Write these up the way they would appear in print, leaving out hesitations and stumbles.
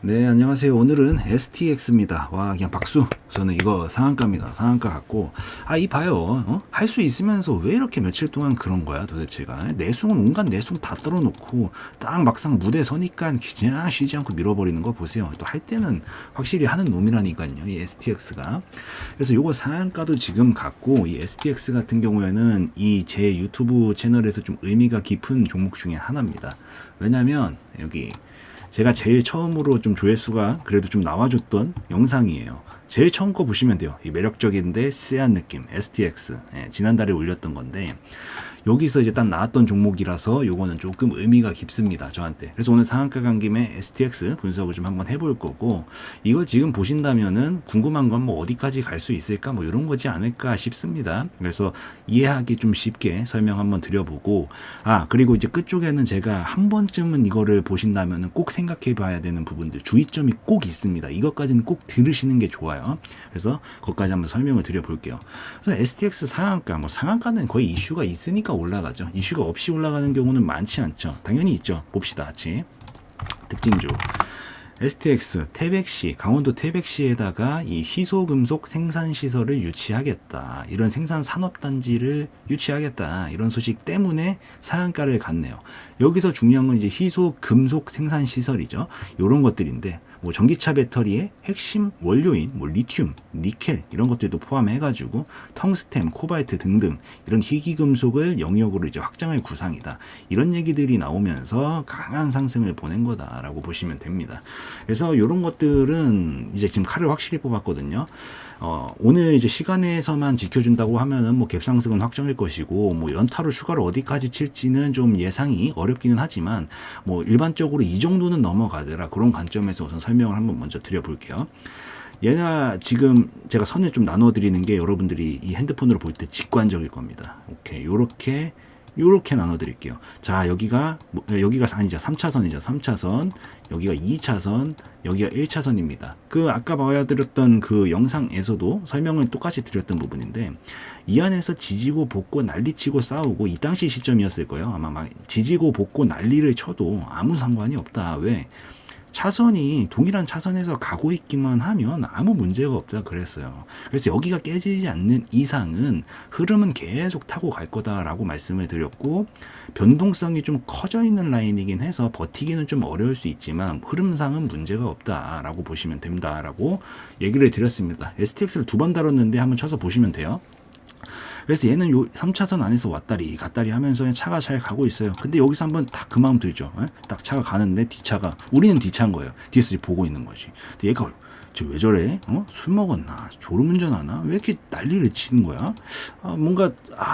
네, 안녕하세요. 오늘은 STX입니다. 와, 그냥 박수. 저는 이거 상한가입니다. 상한가 갖고. 이 봐요. 할 수 있으면서 왜 이렇게 며칠 동안 그런 거야, 도대체가. 내숭은 온갖 내숭 다 떨어놓고, 딱 막상 무대 서니까 그냥 쉬지 않고 밀어버리는 거 보세요. 또 할 때는 확실히 하는 놈이라니까요, 이 STX가. 그래서 요거 상한가도 지금 갖고, 이 STX 같은 경우에는 이 제 유튜브 채널에서 좀 의미가 깊은 종목 중에 하나입니다. 왜냐면, 여기, 제가 제일 처음으로 좀 조회수가 그래도 좀 나와줬던 영상이에요. 제일 처음 거 보시면 돼요. 이 매력적인데 쎄한 느낌 STX 지난달에 올렸던 건데 여기서 이제 딱 나왔던 종목이라서 요거는 조금 의미가 깊습니다, 저한테. 그래서 오늘 상한가 간 김에 STX 분석을 좀 한번 해볼 거고, 이걸 지금 보신다면은 궁금한 건 뭐 어디까지 갈 수 있을까 뭐 이런 거지 않을까 싶습니다. 그래서 이해하기 좀 쉽게 설명 한번 드려보고, 그리고 이제 끝쪽에는 제가 한 번쯤은 이거를 보신다면은 꼭 생각해 봐야 되는 부분들, 주의점이 꼭 있습니다. 이것까지는 꼭 들으시는 게 좋아요. 그래서 그것까지 한번 설명을 드려볼게요. 그래서 STX 상한가, 뭐 상한가는 거의 이슈가 있으니까 올라가죠. 이슈가 없이 올라가는 경우는 많지 않죠. 당연히 있죠. 봅시다, 같이. 특징주. STX 태백시, 강원도 태백시에다가 이 희소금속 생산시설을 유치하겠다. 이런 생산산업단지를 유치하겠다. 이런 소식 때문에 상한가를 갔네요. 여기서 중요한 건 이제 희소금속 생산시설이죠. 이런 것들인데, 뭐 전기차 배터리의 핵심 원료인 뭐 리튬, 니켈 이런 것들도 포함해가지고 텅스텐, 코발트 등등 이런 희귀금속을 영역으로 이제 확장할 구상이다. 이런 얘기들이 나오면서 강한 상승을 보낸 거다라고 보시면 됩니다. 그래서 이런 것들은 이제 지금 칼을 확실히 뽑았거든요. 오늘 이제 시간에서만 지켜준다고 하면은 뭐 갭상승은 확정일 것이고, 뭐 연타로 추가로 어디까지 칠지는 좀 예상이 어렵기는 하지만, 뭐 일반적으로 이 정도는 넘어가더라. 그런 관점에서 우선 설명을 한번 먼저 드려볼게요. 얘가 지금 제가 선을 좀 나눠드리는 게 여러분들이 이 핸드폰으로 볼 때 직관적일 겁니다. 오케이. 요렇게 나눠드릴게요. 자, 여기가 아니죠. 3차선이죠. 3차선. 여기가 2차선. 여기가 1차선입니다. 그 아까 보여드렸던 그 영상에서도 설명을 똑같이 드렸던 부분인데, 이 안에서 지지고 볶고 난리치고 싸우고, 이 당시 시점이었을 거예요. 아마 막 지지고 볶고 난리를 쳐도 아무 상관이 없다. 왜? 차선이 동일한 차선에서 가고 있기만 하면 아무 문제가 없다 그랬어요. 그래서 여기가 깨지지 않는 이상은 흐름은 계속 타고 갈 거다라고 말씀을 드렸고, 변동성이 좀 커져 있는 라인이긴 해서 버티기는 좀 어려울 수 있지만 흐름상은 문제가 없다라고 보시면 됩니다라고 얘기를 드렸습니다. STX를 2번 다뤘는데 한번 쳐서 보시면 돼요. 그래서 얘는 요 3차선 안에서 왔다리 갔다리 하면서 차가 잘 가고 있어요. 근데 여기서 한번 딱 그 마음 들죠. 딱 차가 가는데 뒤차가, 우리는 뒤차인 거예요. 뒤에서 보고 있는 거지. 근데 얘가 쟤 왜 저래? 술 먹었나? 졸음운전하나? 왜 이렇게 난리를 치는 거야? 뭔가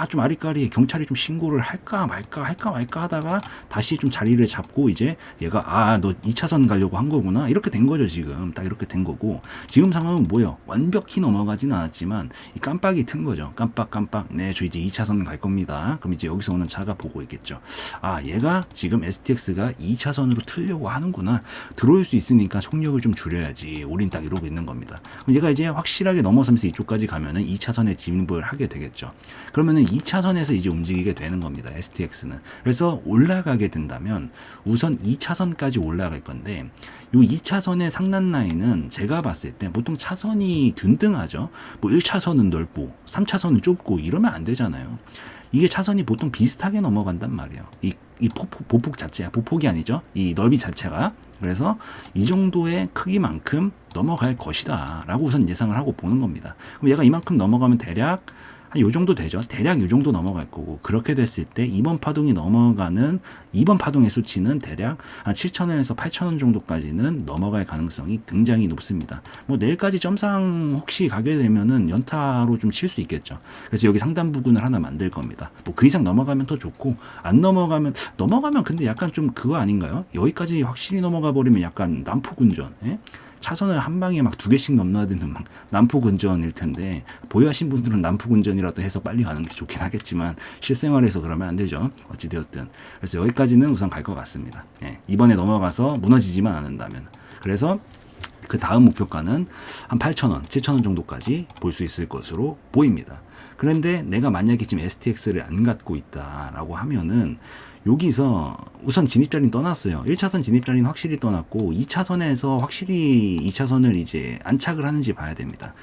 좀 아리까리 경찰이 좀 신고를 할까 말까 하다가 다시 좀 자리를 잡고, 이제 얘가 너 2차선 가려고 한 거구나, 이렇게 된 거죠. 지금 딱 이렇게 된 거고, 지금 상황은 뭐예요? 완벽히 넘어가진 않았지만 이 깜빡이 튼 거죠. 깜빡. 네, 저 이제 2차선 갈 겁니다. 그럼 이제 여기서 오는 차가 보고 있겠죠. 얘가 지금 STX가 2차선으로 틀려고 하는구나. 들어올 수 있으니까 속력을 좀 줄여야지. 우린 딱 이러고 있는 겁니다. 그럼 얘가 이제 확실하게 넘어서면서 이쪽까지 가면은 2차선에 진입을 하게 되겠죠. 그러면은 2차선에서 이제 움직이게 되는 겁니다. STX는. 그래서 올라가게 된다면 우선 2차선까지 올라갈 건데, 요 2차선의 상단 라인은 제가 봤을 때 보통 차선이 균등하죠. 뭐 1차선은 넓고 3차선은 좁고 이러면 안 되잖아요. 이게 차선이 보통 비슷하게 넘어간단 말이에요. 이 보폭 자체야. 보폭이 아니죠. 이 넓이 자체가. 그래서 이 정도의 크기만큼 넘어갈 것이다 라고 우선 예상을 하고 보는 겁니다. 그럼 얘가 이만큼 넘어가면 대략 한 요 정도 되죠. 대략 요 정도 넘어갈 거고, 그렇게 됐을 때 이번 파동이 넘어가는 이번 파동의 수치는 대략 한 7,000원에서 8,000원 정도까지는 넘어갈 가능성이 굉장히 높습니다. 뭐 내일까지 점상 혹시 가게 되면은 연타로 좀 칠 수 있겠죠. 그래서 여기 상단 부근을 하나 만들 겁니다. 뭐 그 이상 넘어가면 더 좋고, 안 넘어가면 근데 약간 좀 그거 아닌가요? 여기까지 확실히 넘어가 버리면 약간 난폭운전. 차선을 한 방에 막 2개씩 넘나드는 막 난폭운전일 텐데, 보유하신 분들은 난폭운전이라도 해서 빨리 가는 게 좋긴 하겠지만 실생활에서 그러면 안 되죠. 어찌되었든. 그래서 여기까지는 우선 갈 것 같습니다. 이번에 넘어가서 무너지지만 않는다면. 그래서 그 다음 목표가는 한 8,000원, 7,000원 정도까지 볼 수 있을 것으로 보입니다. 그런데 내가 만약에 지금 STX를 안 갖고 있다라고 하면은 여기서 우선 진입자리는 떠났어요. 1차선 진입자리는 확실히 떠났고 2차선에서 확실히 2차선을 이제 안착을 하는지 봐야 됩니다.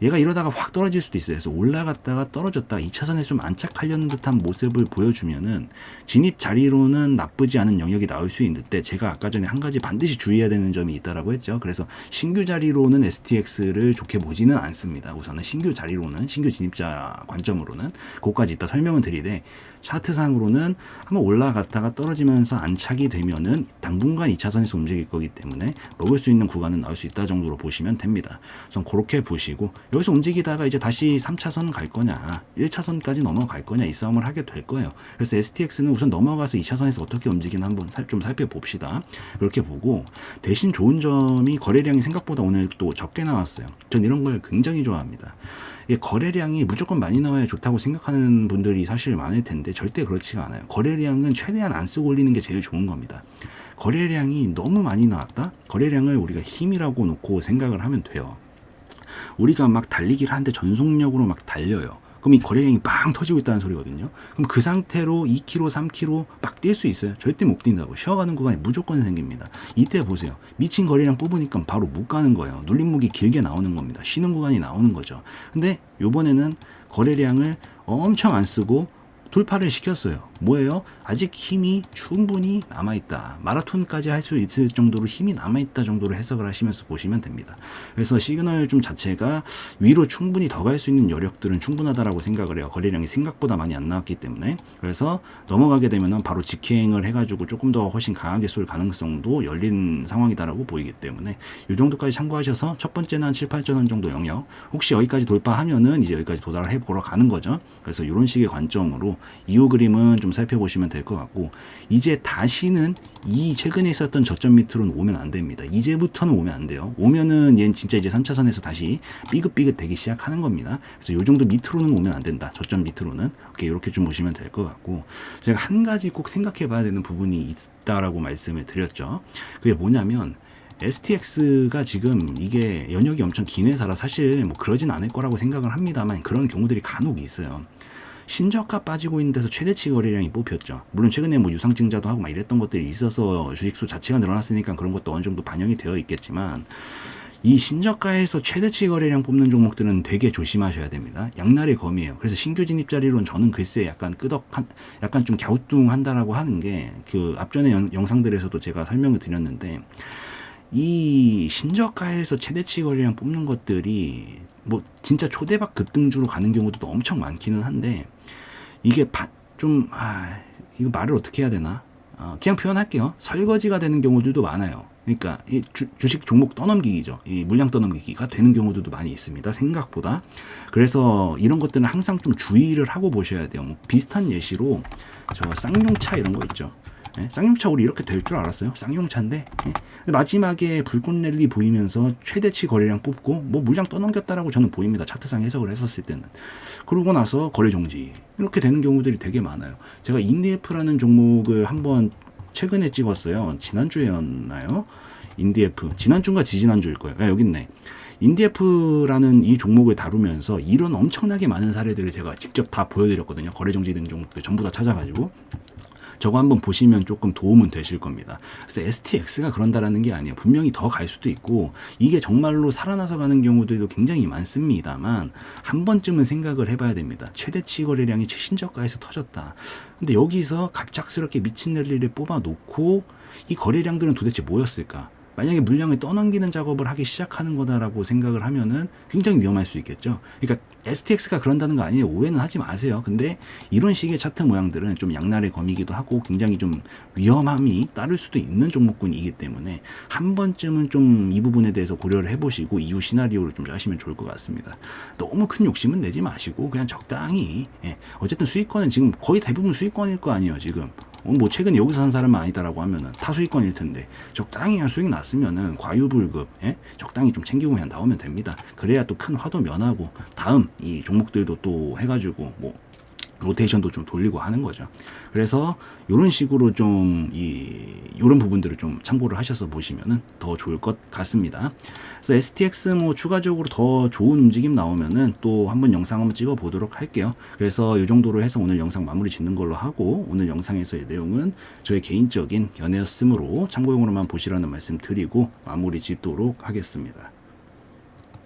얘가 이러다가 확 떨어질 수도 있어요. 그래서 올라갔다가 떨어졌다가 2차선에 좀 안착하려는 듯한 모습을 보여주면은 진입 자리로는 나쁘지 않은 영역이 나올 수 있는데, 제가 아까 전에 한 가지 반드시 주의해야 되는 점이 있다라고 했죠. 그래서 신규 자리로는 STX를 좋게 보지는 않습니다. 우선은 신규 자리로는, 신규 진입자 관점으로는 그것까지 이따 설명을 드리되, 차트상으로는 한번 올라갔다가 떨어지면서 안착이 되면은 당분간 2차선에서 움직일 거기 때문에 먹을 수 있는 구간은 나올 수 있다 정도로 보시면 됩니다. 우선 그렇게 보시고, 여기서 움직이다가 이제 다시 3차선 갈 거냐 1차선까지 넘어갈 거냐 이 싸움을 하게 될 거예요. 그래서 STX는 우선 넘어가서 2차선에서 어떻게 움직이나 한번 좀 살펴봅시다. 그렇게 보고, 대신 좋은 점이 거래량이 생각보다 오늘 또 적게 나왔어요. 전 이런 걸 굉장히 좋아합니다. 거래량이 무조건 많이 나와야 좋다고 생각하는 분들이 사실 많을 텐데 절대 그렇지가 않아요. 거래량은 최대한 안 쓰고 올리는 게 제일 좋은 겁니다. 거래량이 너무 많이 나왔다? 거래량을 우리가 힘이라고 놓고 생각을 하면 돼요. 우리가 막 달리기를 하는데 전속력으로 막 달려요. 그럼 이 거래량이 빵 터지고 있다는 소리거든요. 그럼 그 상태로 2km, 3km 막 뛸 수 있어요? 절대 못 뛴다고. 쉬어가는 구간이 무조건 생깁니다. 이때 보세요. 미친 거래량 뽑으니까 바로 못 가는 거예요. 눌림목이 길게 나오는 겁니다. 쉬는 구간이 나오는 거죠. 근데 요번에는 거래량을 엄청 안 쓰고 돌파를 시켰어요. 뭐예요? 아직 힘이 충분히 남아있다. 마라톤까지 할 수 있을 정도로 힘이 남아있다 정도로 해석을 하시면서 보시면 됩니다. 그래서 시그널 좀 자체가 위로 충분히 더 갈 수 있는 여력들은 충분하다라고 생각을 해요. 거래량이 생각보다 많이 안 나왔기 때문에. 그래서 넘어가게 되면 바로 직행을 해가지고 조금 더 훨씬 강하게 쏠 가능성도 열린 상황이다라고 보이기 때문에 이 정도까지 참고하셔서 첫 번째는 한 7, 8,000원 정도 영역, 혹시 여기까지 돌파하면은 이제 여기까지 도달을 해보러 가는 거죠. 그래서 이런 식의 관점으로 이후 그림은 좀 살펴보시면 될 것 같고, 이제 다시는 이 최근에 있었던 저점 밑으로는 오면 안 됩니다. 이제부터는 오면 안 돼요. 오면은 얘는 진짜 이제 3차선에서 다시 삐긋삐긋 되기 시작하는 겁니다. 그래서 요 정도 밑으로는 오면 안 된다. 저점 밑으로는. 이렇게 좀 보시면 될 것 같고, 제가 한 가지 꼭 생각해 봐야 되는 부분이 있다라고 말씀을 드렸죠. 그게 뭐냐면, STX가 지금 이게 연역이 엄청 긴 회사라 사실 뭐 그러진 않을 거라고 생각을 합니다만, 그런 경우들이 간혹 있어요. 신저가 빠지고 있는 데서 최대치 거래량이 뽑혔죠. 물론 최근에 뭐 유상증자도 하고 막 이랬던 것들이 있어서 주식수 자체가 늘어났으니까 그런 것도 어느 정도 반영이 되어 있겠지만, 이 신저가에서 최대치 거래량 뽑는 종목들은 되게 조심하셔야 됩니다. 양날의 검이에요. 그래서 신규 진입 자리로는 저는 글쎄 약간 약간 좀 갸우뚱한다라고 하는 게, 그 앞전에 영상들에서도 제가 설명을 드렸는데, 이 신저가에서 최대치 거래량 뽑는 것들이 뭐 진짜 초대박 급등주로 가는 경우도 엄청 많기는 한데, 이게 이거 말을 어떻게 해야 되나? 그냥 표현할게요. 설거지가 되는 경우들도 많아요. 그러니까 이 주식 종목 떠넘기기죠. 이 물량 떠넘기기가 되는 경우들도 많이 있습니다. 생각보다. 그래서 이런 것들은 항상 좀 주의를 하고 보셔야 돼요. 뭐 비슷한 예시로 저 쌍용차 이런 거 있죠. 쌍용차 우리 이렇게 될 줄 알았어요. 쌍용차인데 마지막에 불꽃 랠리 보이면서 최대치 거래량 뽑고 뭐 물량 떠넘겼다라고 저는 보입니다. 차트상 해석을 했었을 때는. 그러고 나서 거래 정지 이렇게 되는 경우들이 되게 많아요. 제가 인디에프라는 종목을 한번 최근에 찍었어요. 지난주였나요? 인디에프 지난주인가 지지난주일 거예요. 여기 있네. 인디에프라는 이 종목을 다루면서 이런 엄청나게 많은 사례들을 제가 직접 다 보여드렸거든요. 거래 정지된 종목들 전부 다 찾아가지고. 저거 한번 보시면 조금 도움은 되실 겁니다. 그래서 STX가 그런다라는 게 아니에요. 분명히 더 갈 수도 있고, 이게 정말로 살아나서 가는 경우들도 굉장히 많습니다만, 한 번쯤은 생각을 해봐야 됩니다. 최대치 거래량이 최신저가에서 터졌다. 근데 여기서 갑작스럽게 미친 랠리를 뽑아놓고 이 거래량들은 도대체 뭐였을까? 만약에 물량을 떠넘기는 작업을 하기 시작하는 거다라고 생각을 하면은 굉장히 위험할 수 있겠죠. 그러니까 STX가 그런다는 거 아니에요. 오해는 하지 마세요. 근데 이런 식의 차트 모양들은 좀 양날의 검이기도 하고 굉장히 좀 위험함이 따를 수도 있는 종목군이기 때문에 한 번쯤은 좀 이 부분에 대해서 고려를 해보시고 이후 시나리오를 좀 짜시면 좋을 것 같습니다. 너무 큰 욕심은 내지 마시고 그냥 적당히, 어쨌든 수익권은 지금 거의 대부분 수익권일 거 아니에요. 지금 뭐 최근에 여기서 산 사람은 아니다라고 하면은 타수익권일 텐데 적당히 그냥 수익 났으면은 과유불급, 적당히 좀 챙기고 그냥 나오면 됩니다. 그래야 또 큰 화도 면하고 다음 이 종목들도 또 해가지고 뭐 로테이션도 좀 돌리고 하는 거죠. 그래서 이런 식으로 좀 이런 부분들을 좀 참고를 하셔서 보시면은 더 좋을 것 같습니다. 그래서 STX 뭐 추가적으로 더 좋은 움직임 나오면은 또 한번 영상 한번 찍어 보도록 할게요. 그래서 이 정도로 해서 오늘 영상 마무리 짓는 걸로 하고, 오늘 영상에서의 내용은 저의 개인적인 견해였으므로 참고용으로만 보시라는 말씀 드리고 마무리 짓도록 하겠습니다.